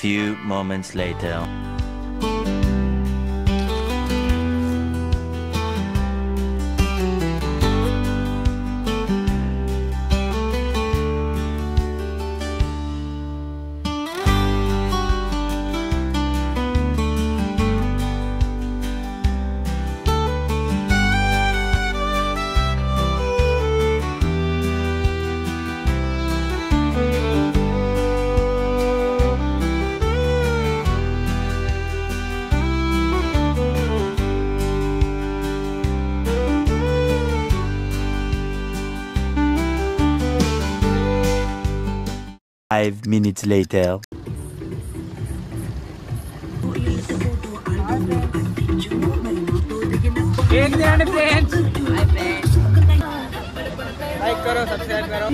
few moments later. Five minutes later. Like करो, subscribe करो।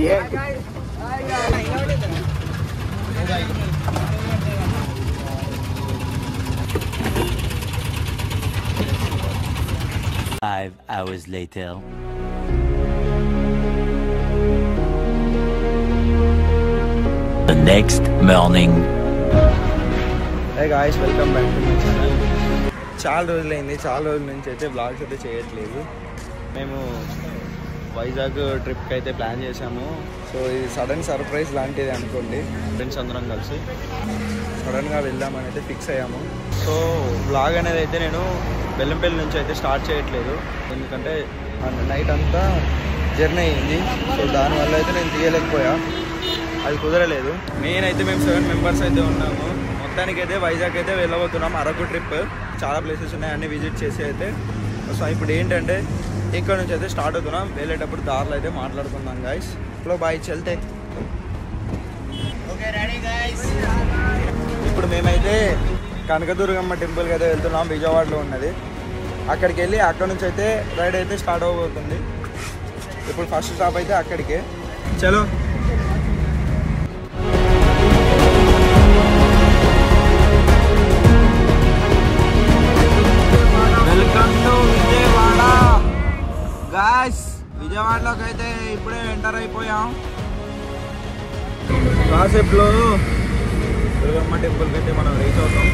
5 hours later. The next morning. Hey guys, welcome back to my channel. చాలా రోజుల నుంచి అయితే blogs అయితే చేయట్లేదు. మేము వైజాగ్ ట్రిప్కి అయితే ప్లాన్ చేసాము. సో ఇది సడన్ సర్ప్రైజ్ లాంటిది అనుకోండి. ఫ్రెండ్స్ అందరం కలిసి సడన్గా వెళ్దామని అయితే ఫిక్స్ అయ్యాము. సో బ్లాగ్ అనేది అయితే నేను బెల్లంపల్లి నుంచి అయితే స్టార్ట్ చేయట్లేదు, ఎందుకంటే నైట్ అంతా జర్నీ అయింది. సో దానివల్ల అయితే నేను తీయలేకపోయా, అది కుదరలేదు. మెయిన్ అయితే మేము 7 మెంబర్స్ అయితే ఉన్నాము. మొత్తానికి అయితే వైజాగ్ అయితే వెళ్ళబోతున్నాం. అరకు ట్రిప్, చాలా ప్లేసెస్ ఉన్నాయి, అన్నీ విజిట్ చేసి అయితే. సో ఇప్పుడు ఏంటంటే ఇక్కడ నుంచి అయితే స్టార్ట్ అవుతున్నాం. వెళ్ళేటప్పుడు దారిలో అయితే మాట్లాడుకుందాం గాయస్. ఇప్పుడు బాయ్ చల్తే. Okay ready guys. ఇప్పుడు మేమైతే కనకదుర్గమ్మ టెంపుల్కి అయితే వెళ్తున్నాం, విజయవాడలో ఉన్నది. అక్కడికి వెళ్ళి అక్కడ నుంచి అయితే రైడ్ అయితే స్టార్ట్ అవబోతుంది. ఇప్పుడు ఫస్ట్ స్టాప్ అయితే అక్కడికే. చలో. Welcome to Vijayawada guys. విజయవాడలోకి అయితే ఇప్పుడే ఎంటర్ అయిపోయాం. కాసేపులో దుర్గమ్మ టెంపుల్కి అయితే మనం రీచ్ అవుతాం.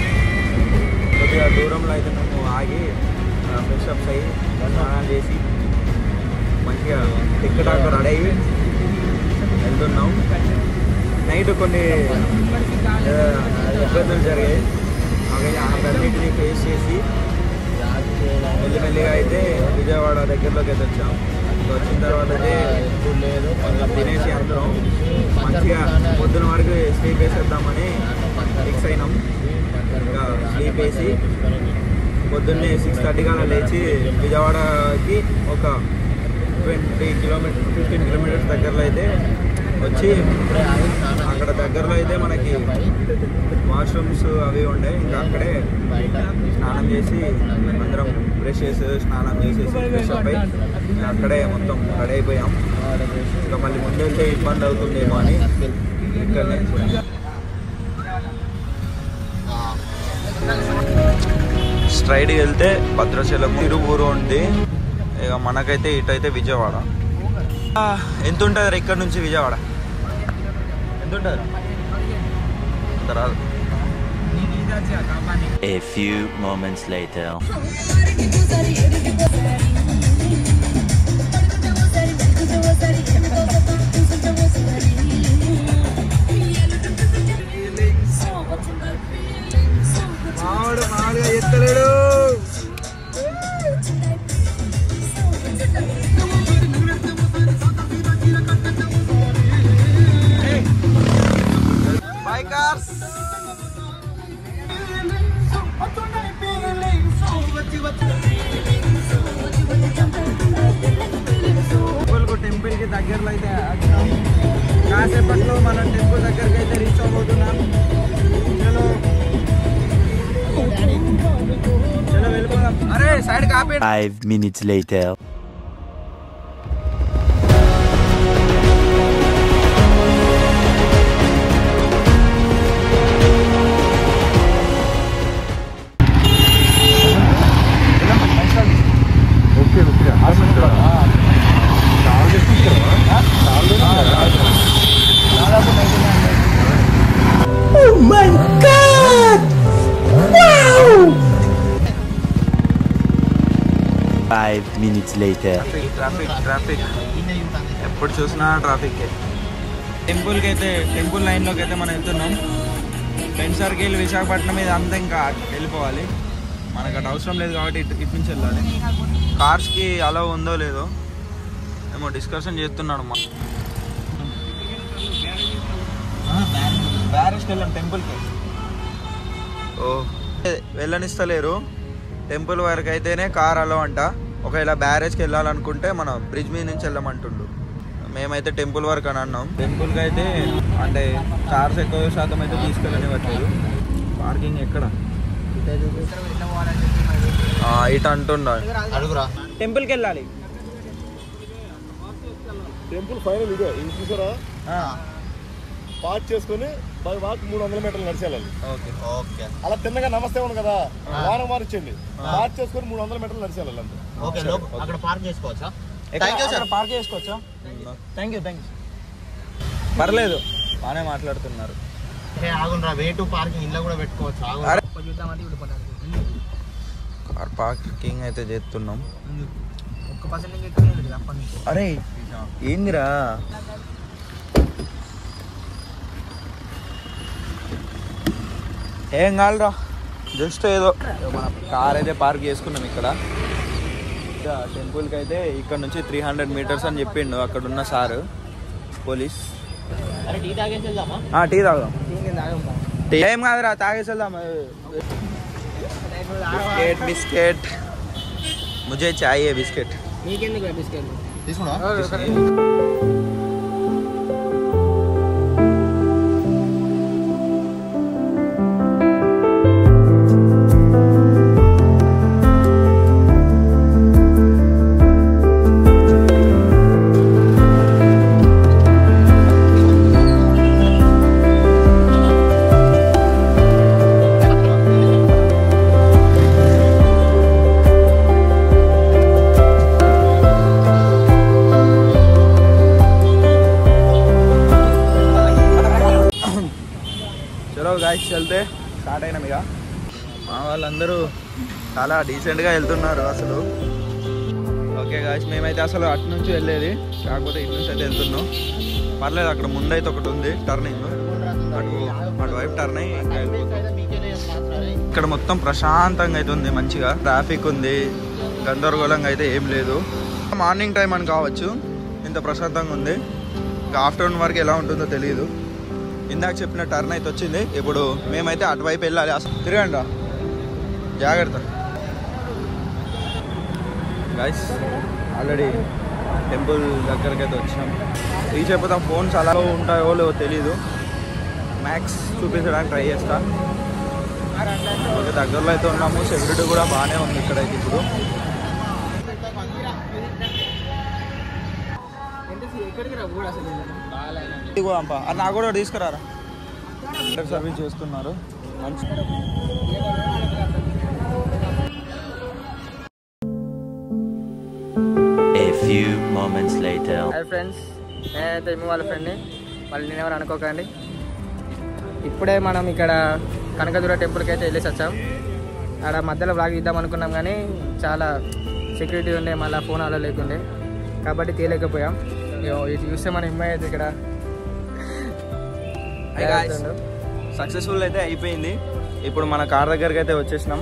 కొద్దిగా దూరంలో అయితే మేము ఆగి ఫ్రెష్ అప్స్ అయ్యి స్నానాలు చేసి మంచిగా టిక్టాక్ రెడీ అయ్యి వెళ్తున్నాం. నైట్ కొన్ని ఇబ్బందులు జరిగాయి, అవన్నిటిని ఫేస్ చేసి మెల్లిమెల్లిగా అయితే విజయవాడ దగ్గరలోకి అయితే వచ్చాం. వచ్చిన తర్వాత అయితే తినేసి అందరం మంచిగా పొద్దున వరకు స్లీప్ వేసేద్దామని ఫిక్స్ అయినాం. ఇంకా స్లీప్ వేసి పొద్దున్నే 6:30 కల్లా లేచి విజయవాడకి ఒక 15 కిలోమీటర్స్ దగ్గరలో అయితే వచ్చి అక్కడ దగ్గరలో అయితే మనకి వాష్రూమ్స్ అవి ఉండే. ఇంకా అక్కడే స్నానం చేసి అందరం బ్రష్ చేసి స్నానం చేసేసి ఫ్రెష్ అప్ అయి అక్కడే మొత్తం రెడీ అయిపోయాం. ఇంకా మళ్ళీ ముందు వెళ్తే ఇబ్బంది అవుతుందేమో అని ఇక్కడనే స్ట్రైట్కి వెళ్తే భద్రాచలం తిరువూరు ఉంది. ఇక మనకైతే ఇటైతే విజయవాడ. ఎంత ఉంటుంది ఇక్కడ నుంచి విజయవాడ? ఎంత ఉంటుంది? A few moments later. మామూలుగా ఎత్తలేడు. బైకర్స్ టెంపుల్కి దగ్గరలో అయితే కాసేపట్లో మనం టెంపుల్ దగ్గరికి అయితే రీచ్ అవబోతున్నాం. చలో చలో వెళ్ళిపోదాం. అరే side copy. 5 minutes later. Oh my God! 5 minutes later. Traffic ఎప్పుడు చూసినా ట్రాఫిక్. టెంపుల్కి అయితే టెంపుల్ లైన్లోకి అయితే మనం వెళ్తున్నాం. ఫ్రెండ్ సర్కిల్ విశాఖపట్నం మీద అంతా ఇంకా వెళ్ళిపోవాలి. మనకు అటు అవసరం లేదు కాబట్టి ఇటు నుంచి వెళ్ళాలి. కార్స్కి అలా ఉందో లేదో ఏమో డిస్కషన్ చేస్తున్నాడు మా బ్యారేజ్కి వెళ్ళాం టెంపుల్కి. ఓ వెళ్ళనిస్తలేరు టెంపుల్ వరకు అయితేనే కార్ అలో అంట. ఒకవేళ బ్యారేజ్కి వెళ్ళాలనుకుంటే మనం బ్రిడ్జ్ మీద నుంచి వెళ్ళమంటుండు. మేమైతే టెంపుల్ వరకు అని అన్నాం. టెంపుల్కి అయితే అంటే కార్స్ ఎక్కువ శాతం అయితే తీసుకెళ్ళనివ్వట్లేదు. పార్కింగ్ ఎక్కడ ఇటు అంటున్నాడు. టెంపుల్కి వెళ్ళాలి. టెంపుల్ ఫైనల్ ఇదే ఇది చూసారా, పార్క్ చేసుకుని వాక్ 300 మీటర్లు నడిచేయాలి. అలా తిన్నగా నమస్తే ఉంది కదా, వారం మారిచ్చండి పార్క్ చేసుకుని 300 మీటర్లు నడిచేయాలి అంతే. అక్కడ పార్క్ చేసుకోవచ్చా? పార్క్ చేసుకోవచ్చా? థ్యాంక్ యూ పర్లేదు బాగానే మాట్లాడుతున్నారు. పార్కింగ్ ఇంట్లో కూడా పెట్టుకోవచ్చు. కార్ పార్కింగ్ అయితే చేస్తున్నాం. అరే ఏందిరా ఏం కాదురా, జస్ట్ ఏదో మన కార్ అయితే పార్క్ చేసుకున్నాం ఇక్కడ. టెంపుల్కి అయితే ఇక్కడ నుంచి 300 మీటర్స్ అని చెప్పిండు అక్కడ ఉన్న సారు పోలీస్. టీ తాగుదాం. ఏం కాదురా తాగేసి వెళ్దాం. బిస్కెట్ ముజే చాయే బిస్కెట్. తీసుకున్నా గాయస్ వెళ్తే స్టార్ట్ అయినాం. ఇక మా వాళ్ళందరూ చాలా డీసెంట్గా వెళ్తున్నారు అసలు. ఓకే గాయస్ మేమైతే అసలు అటు నుంచి వెళ్ళేది, కాకపోతే ఇటు నుంచి అయితే వెళ్తున్నాం. పర్లేదు అక్కడ ముందైతే ఒకటి ఉంది టర్నింగ్, అటువైపు టర్న్ అయ్యి ఇంకా వెళ్ళిపోతాం. ఇక్కడ మొత్తం ప్రశాంతంగా అయితే ఉంది, మంచిగా ట్రాఫిక్ ఉంది, గందరగోళంగా అయితే ఏం లేదు. మార్నింగ్ టైం అని కావచ్చు ఇంత ప్రశాంతంగా ఉంది. ఇంకా ఆఫ్టర్నూన్ వరకు ఎలా ఉంటుందో తెలియదు. ఇందాక చెప్పిన టర్న్ అయితే వచ్చింది. ఇప్పుడు మేమైతే అటువైపు వెళ్ళాలి. అసలు తిరగండి జాగ్రత్త. గైస్ ఆల్రెడీ టెంపుల్ దగ్గరికి అయితే వచ్చినాం. రీచ్ అయిపోతాం. ఫోన్స్ అలా ఉంటాయో లేవో తెలీదు, మ్యాక్స్ చూపించడానికి ట్రై చేస్తా. ఓకే దగ్గరలో అయితే ఉన్నాము. సెక్యూరిటీ కూడా బాగానే ఉంది ఇక్కడైతే. ఇప్పుడు అది నాకు కూడా తీసుకురారా, సర్వీస్ చేస్తున్నారు మంచి. A few moments later. Hi friends, నేనైతే మీ వాళ్ళ ఫ్రెండ్ని, మళ్ళీ నేనెవరు అనుకోకండి. ఇప్పుడే మనం ఇక్కడ కనకదుర్గ టెంపుల్కి అయితే వెళ్ళేసి వచ్చాం. అక్కడ మధ్యలో బ్లాగ్ ఇద్దాం అనుకున్నాం కానీ చాలా సెక్యూరిటీ ఉండే, మళ్ళీ ఫోన్ అలా లేకుండే కాబట్టి తీయలేకపోయాం. ఇది చూస్తే మన అమ్మాయి అయితే ఇక్కడ సక్సెస్ఫుల్ అయితే అయిపోయింది. ఇప్పుడు మన కార్ దగ్గరికి అయితే వచ్చేసినాం.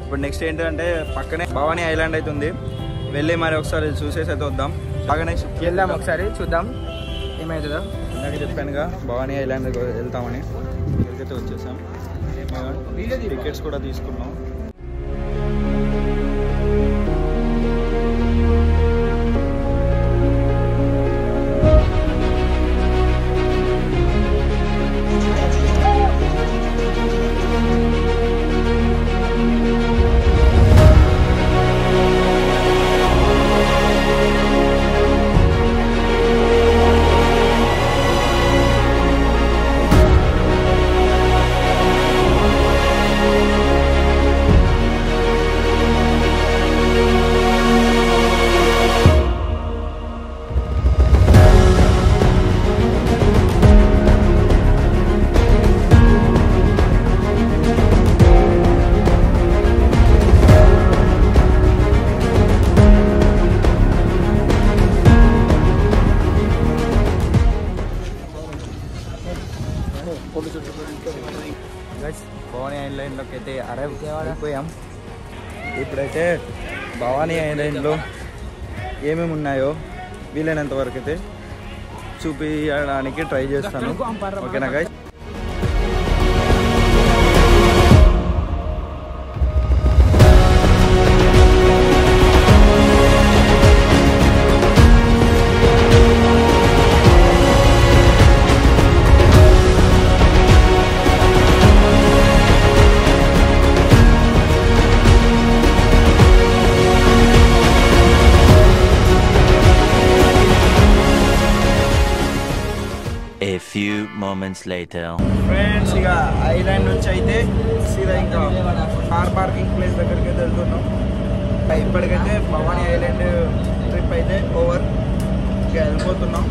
ఇప్పుడు నెక్స్ట్ ఏంటంటే పక్కనే భవానీ ఐలాండ్ అయితే ఉంది, వెళ్ళి మరి ఒకసారి చూసేసి అయితే వద్దాం. బాగానే వెళ్దాం, ఒకసారి చూద్దాం ఏమవుతుందో. ఇందాక చెప్పానుగా భవానీ ఐలాండ్ వెళ్తామని, ఇక్కడికైతే వచ్చేసాం. టికెట్స్ కూడా తీసుకున్నాం. అయిపోయాం. ఇప్పుడైతే భవానీ ఐలాండ్లో ఏమేమి ఉన్నాయో వీలైనంత వరకు అయితే చూపించడానికి ట్రై చేస్తాను. ఓకేనా guys? A few moments later. Friends, ఇక ఐలాండ్ నుంచి అయితే సీదా ఇంకా కార్ పార్కింగ్ ప్లేస్ దగ్గరికి అయితే వెళ్తున్నాం. ఇప్పటికైతే భవానీ ఐలాండ్ ట్రిప్ అయితే ఓవర్. ఇక వెళ్ళిపోతున్నాం.